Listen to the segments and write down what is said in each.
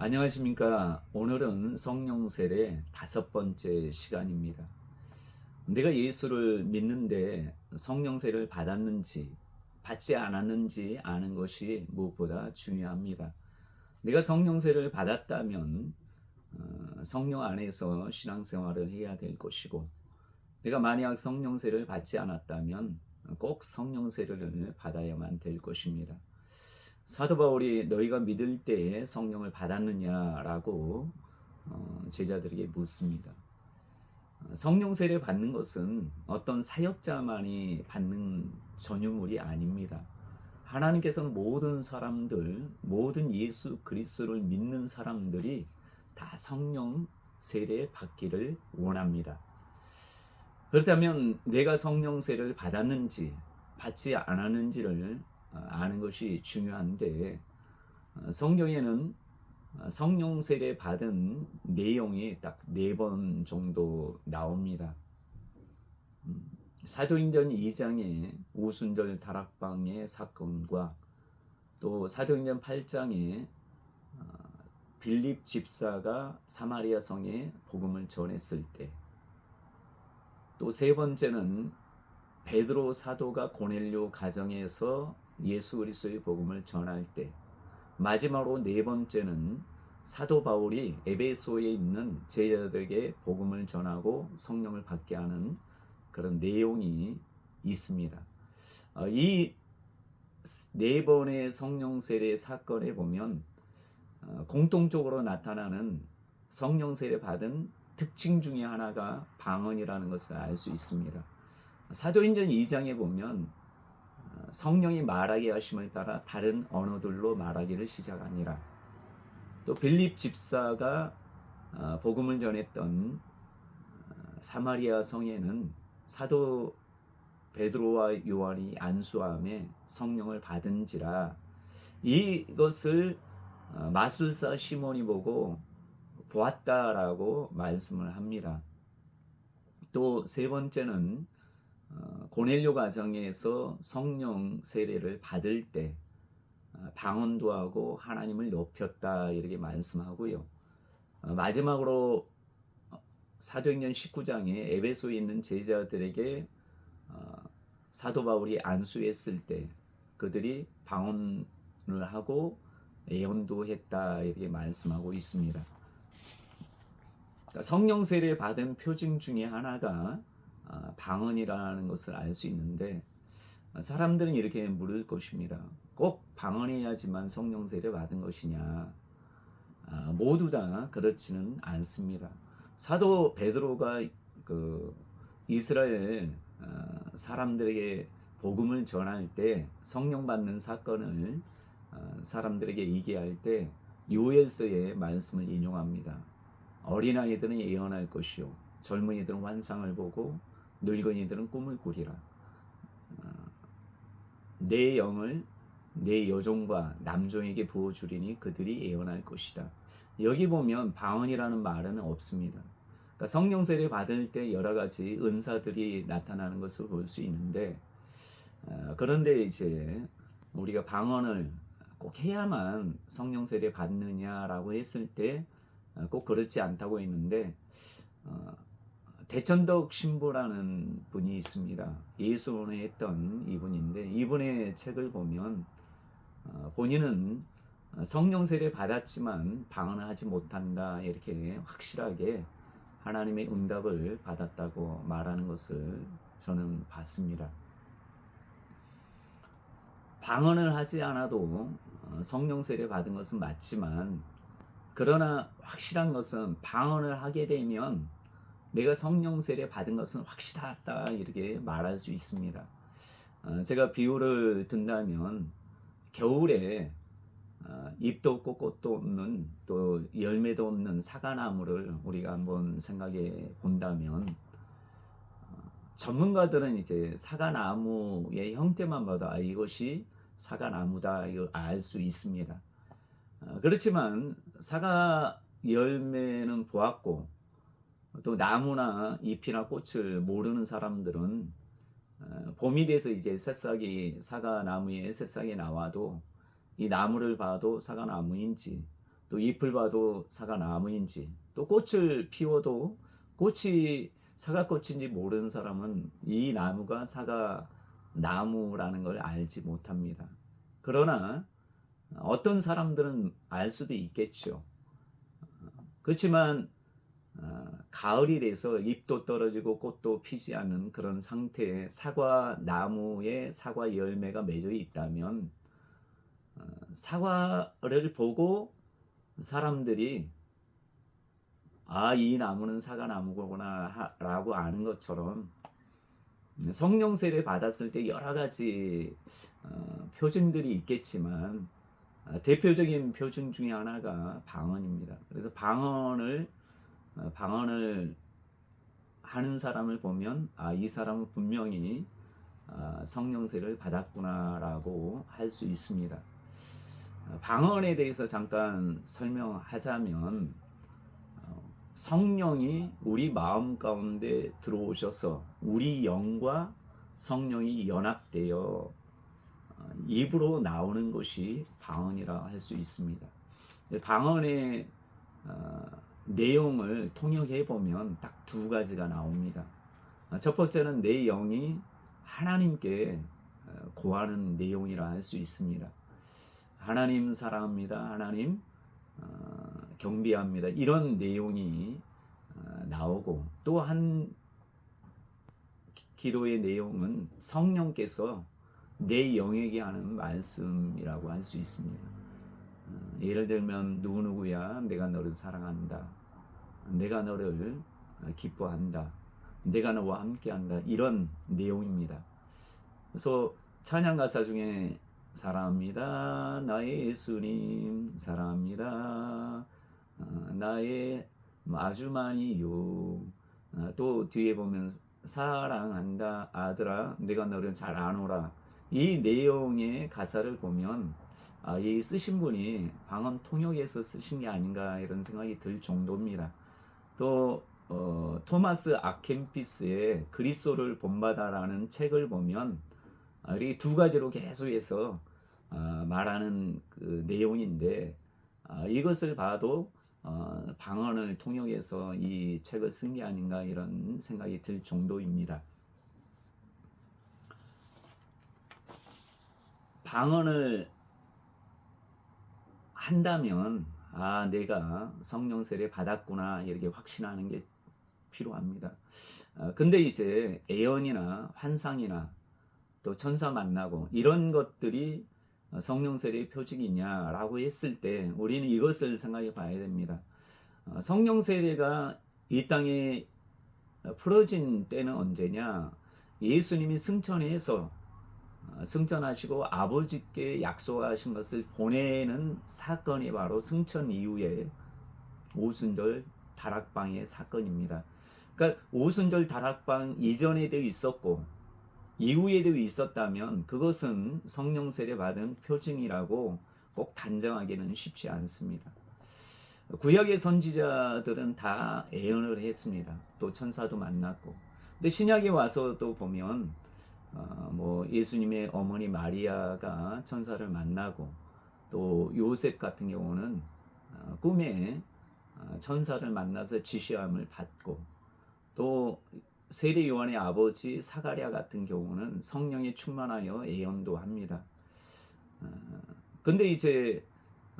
안녕하십니까. 오늘은 성령 세례 5번째 시간입니다. 내가 예수를 믿는데 성령 세례를 받았는지 받지 않았는지 아는 것이 무엇보다 중요합니다. 내가 성령 세례를 받았다면 성령 안에서 신앙생활을 해야 될 것이고, 내가 만약 성령 세례를 받지 않았다면 꼭 성령 세례를 받아야만 될 것입니다. 사도 바울이 너희가 믿을 때에 성령을 받았느냐라고 제자들에게 묻습니다. 성령 세례 받는 것은 어떤 사역자만이 받는 전유물이 아닙니다. 하나님께서는 모든 사람들, 모든 예수 그리스도를 믿는 사람들이 다 성령 세례 받기를 원합니다. 그렇다면 내가 성령 세례를 받았는지 받지 않았는지를 아는 것이 중요한데, 성경에는 성령 세례 받은 내용이 딱 4번 정도 나옵니다. 사도행전 2장의 오순절 다락방의 사건과, 또 사도행전 8장에 빌립 집사가 사마리아 성에 복음을 전했을 때, 또 3번째는 베드로 사도가 고넬료 가정에서 예수 그리스도의 복음을 전할 때, 마지막으로 4번째는 사도 바울이 에베소에 있는 제자들에게 복음을 전하고 성령을 받게 하는 그런 내용이 있습니다. 이 4번의 성령 세례 사건에 보면 공통적으로 나타나는 성령 세례 받은 특징 중에 하나가 방언이라는 것을 알 수 있습니다. 사도행전 2장에 보면 성령이 말하게 하심을 따라 다른 언어들로 말하기를 시작하니라. 또 빌립 집사가 복음을 전했던 사마리아 성에는 사도 베드로와 요한이 안수함에 성령을 받은지라. 이것을 마술사 시몬이 보고 보았다라고 말씀을 합니다. 또 3번째는 고넬료 가정에서 성령 세례를 받을 때 방언도 하고 하나님을 높였다, 이렇게 말씀하고요. 마지막으로 사도행전 19장에 에베소에 있는 제자들에게 사도 바울이 안수했을 때 그들이 방언을 하고 예언도 했다, 이렇게 말씀하고 있습니다. 그러니까 성령 세례 받은 표징 중에 하나가 방언이라는 것을 알 수 있는데, 사람들은 이렇게 물을 것입니다. 꼭 방언해야지만 성령 세례 받은 것이냐? 모두 다 그렇지는 않습니다. 사도 베드로가 그 이스라엘 사람들에게 복음을 전할 때 성령 받는 사건을 사람들에게 얘기할 때 요엘서의 말씀을 인용합니다. 어린아이들은 예언할 것이요, 젊은이들은 환상을 보고 늙은이들은 꿈을 꾸리라. 내 영을 내 여종과 남종에게 부어주리니 그들이 예언할 것이다. 여기 보면 방언이라는 말은 없습니다. 그러니까 성령 세례 받을 때 여러 가지 은사들이 나타나는 것을 볼 수 있는데, 그런데 이제 우리가 방언을 꼭 해야만 성령 세례 받느냐라고 했을 때 꼭 그렇지 않다고 했는데, 대천덕 신부라는 분이 있습니다. 예수원에 했던 이분인데, 이분의 책을 보면 본인은 성령 세례 받았지만 방언을 하지 못한다, 이렇게 확실하게 하나님의 응답을 받았다고 말하는 것을 저는 봤습니다. 방언을 하지 않아도 성령 세례 받은 것은 맞지만, 그러나 확실한 것은 방언을 하게 되면 내가 성령 세례 받은 것은 확실하다, 이렇게 말할 수 있습니다. 제가 비유를 든다면, 겨울에 잎도 없고 꽃도 없는, 또 열매도 없는 사과나무를 우리가 한번 생각해 본다면, 전문가들은 이제 사과나무의 형태만 봐도 이것이 사과나무다, 이걸 알 수 있습니다. 그렇지만 사과 열매는 보았고, 또 나무나 잎이나 꽃을 모르는 사람들은 봄이 돼서 이제 새싹이, 사과나무에 새싹이 나와도 이 나무를 봐도 사과나무인지, 또 잎을 봐도 사과나무인지, 또 꽃을 피워도 꽃이 사과꽃인지 모르는 사람은 이 나무가 사과나무라는 걸 알지 못합니다. 그러나 어떤 사람들은 알 수도 있겠죠. 그렇지만 가을이 돼서 잎도 떨어지고 꽃도 피지 않는 그런 상태에 사과나무에 사과 열매가 맺어 있다면 사과를 보고 사람들이 이 나무는 사과나무구나 라고 아는 것처럼 성령 세례 받았을 때 여러 가지 표징들이 있겠지만 대표적인 표징 중에 하나가 방언입니다. 그래서 방언을 하는 사람을 보면 이 사람은 분명히 성령 세례를 받았구나라고 할 수 있습니다. 방언에 대해서 잠깐 설명하자면 성령이 우리 마음 가운데 들어오셔서 우리 영과 성령이 연합되어 입으로 나오는 것이 방언이라 할 수 있습니다. 방언의 내용을 통역해 보면 딱 두 가지가 나옵니다. 첫 번째는 내 영이 하나님께 고하는 내용이라 할 수 있습니다. 하나님 사랑합니다. 하나님 경배합니다. 이런 내용이 나오고, 또 한 기도의 내용은 성령께서 내 영에게 하는 말씀이라고 할 수 있습니다. 예를 들면 누구누구야 내가 너를 사랑한다, 내가 너를 기뻐한다, 내가 너와 함께한다, 이런 내용입니다. 그래서 찬양 가사 중에 사랑합니다 나의 예수님, 사랑합니다 나의 아주 많이요, 또 뒤에 보면 사랑한다 아들아 내가 너를 잘 아노라, 이 내용의 가사를 보면 이 쓰신 분이 방언 통역에서 쓰신 게 아닌가 이런 생각이 들 정도입니다. 또 토마스 아켄피스의 그리스도를 본받아라는 책을 보면 이 두 가지로 계속해서 말하는 그 내용인데, 이것을 봐도 방언을 통역해서 이 책을 쓴 게 아닌가 이런 생각이 들 정도입니다. 방언을 한다면 내가 성령 세례 받았구나 이렇게 확신하는 게 필요합니다. 근데 이제 애언이나 환상이나 또 천사 만나고 이런 것들이 성령 세례의 표징이냐라고 했을 때 우리는 이것을 생각해 봐야 됩니다. 성령 세례가 이 땅에 풀어진 때는 언제냐? 예수님이 승천하시고 아버지께 약속하신 것을 보내는 사건이 바로 승천 이후에 오순절 다락방의 사건입니다. 그러니까 오순절 다락방 이전에도 있었고 이후에도 있었다면 그것은 성령 세례 받은 표징이라고 꼭 단정하기는 쉽지 않습니다. 구약의 선지자들은 다 예언을 했습니다. 또 천사도 만났고. 근데 신약에 와서도 보면 예수님의 어머니 마리아가 천사를 만나고, 또 요셉 같은 경우는 꿈에 천사를 만나서 지시함을 받고, 또 세례 요한의 아버지 사가랴 같은 경우는 성령에 충만하여 예언도 합니다. 근데 이제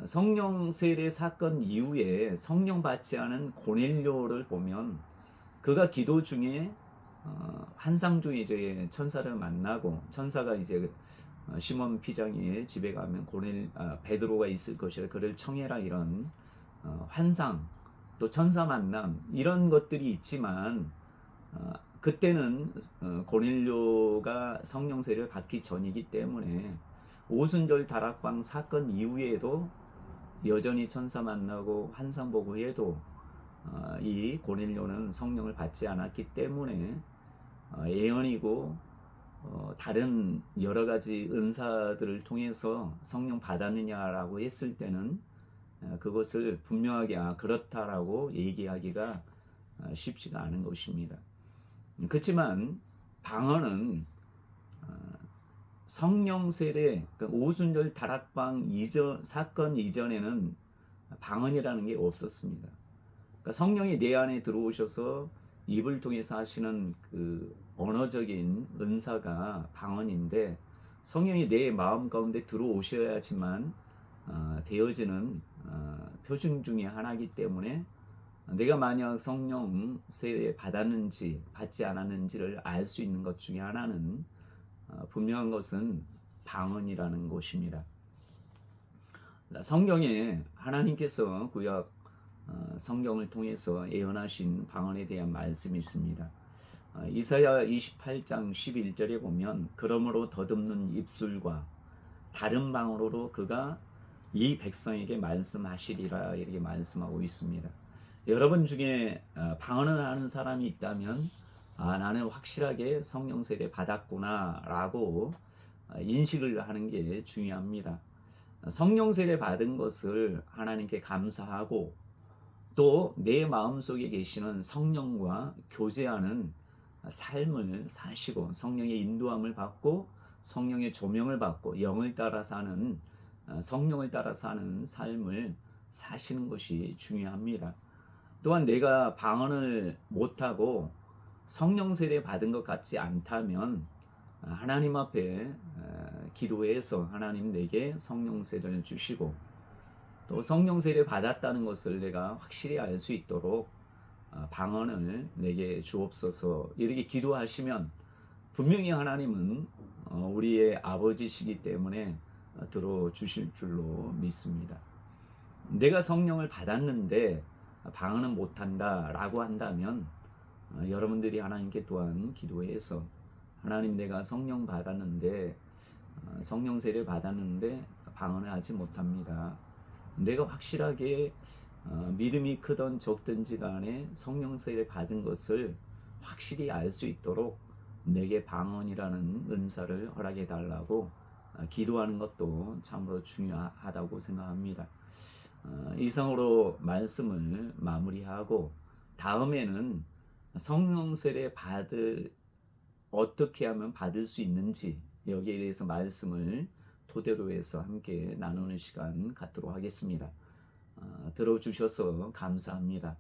성령 세례 사건 이후에 성령 받지 않은 고넬료를 보면 그가 기도 중에 환상 중에 이제 천사를 만나고, 천사가 이제 시몬 피장이의 집에 가면 베드로가 있을 것이라 그를 청해라, 이런 환상, 또 천사 만남, 이런 것들이 있지만 그때는 고넬료가 성령 세례를 받기 전이기 때문에 오순절 다락방 사건 이후에도 여전히 천사 만나고 환상 보고 해도 이 고넬료는 성령을 받지 않았기 때문에 예언이고 다른 여러 가지 은사들을 통해서 성령 받았느냐라고 했을 때는 그것을 분명하게 그렇다라고 얘기하기가 쉽지가 않은 것입니다. 그렇지만 방언은 성령 세례, 그러니까 오순절 다락방 사건 이전에는 방언이라는 게 없었습니다. 그러니까 성령이 내 안에 들어오셔서 입을 통해서 하시는 그 언어적인 은사가 방언인데, 성령이 내 마음 가운데 들어오셔야지만 되어지는 표준 중에 하나이기 때문에, 내가 만약 성령 세례 받았는지 받지 않았는지를 알 수 있는 것 중에 하나는 분명한 것은 방언이라는 것입니다. 성경에 하나님께서 구약 성경을 통해서 예언하신 방언에 대한 말씀이 있습니다. 이사야 28장 11절에 보면, 그러므로 더듬는 입술과 다른 방언으로 그가 이 백성에게 말씀하시리라, 이렇게 말씀하고 있습니다. 여러분 중에 방언을 하는 사람이 있다면, 나는 확실하게 성령 세례 받았구나 라고 인식을 하는 게 중요합니다. 성령 세례 받은 것을 하나님께 감사하고, 또 내 마음속에 계시는 성령과 교제하는 삶을 사시고, 성령의 인도함을 받고 성령의 조명을 받고 영을 따라 사는, 성령을 따라 사는 삶을 사시는 것이 중요합니다. 또한 내가 방언을 못하고 성령 세례 받은 것 같지 않다면, 하나님 앞에 기도해서 하나님 내게 성령 세례를 주시고, 또 성령 세례 받았다는 것을 내가 확실히 알 수 있도록 방언을 내게 주옵소서, 이렇게 기도하시면 분명히 하나님은 우리의 아버지시기 때문에 들어주실 줄로 믿습니다. 내가 성령을 받았는데 방언은 못한다 라고 한다면, 여러분들이 하나님께 또한 기도해서, 하나님 내가 성령 받았는데, 성령 세례 받았는데 방언을 하지 못합니다. 내가 확실하게 믿음이 크든 적든지 간에 성령 세례 받은 것을 확실히 알 수 있도록 내게 방언이라는 은사를 허락해 달라고 기도하는 것도 참으로 중요하다고 생각합니다. 이상으로 말씀을 마무리하고, 다음에는 성령 세례 어떻게 하면 받을 수 있는지, 여기에 대해서 말씀을 토대로 해서 함께 나누는 시간 갖도록 하겠습니다. 들어주셔서 감사합니다.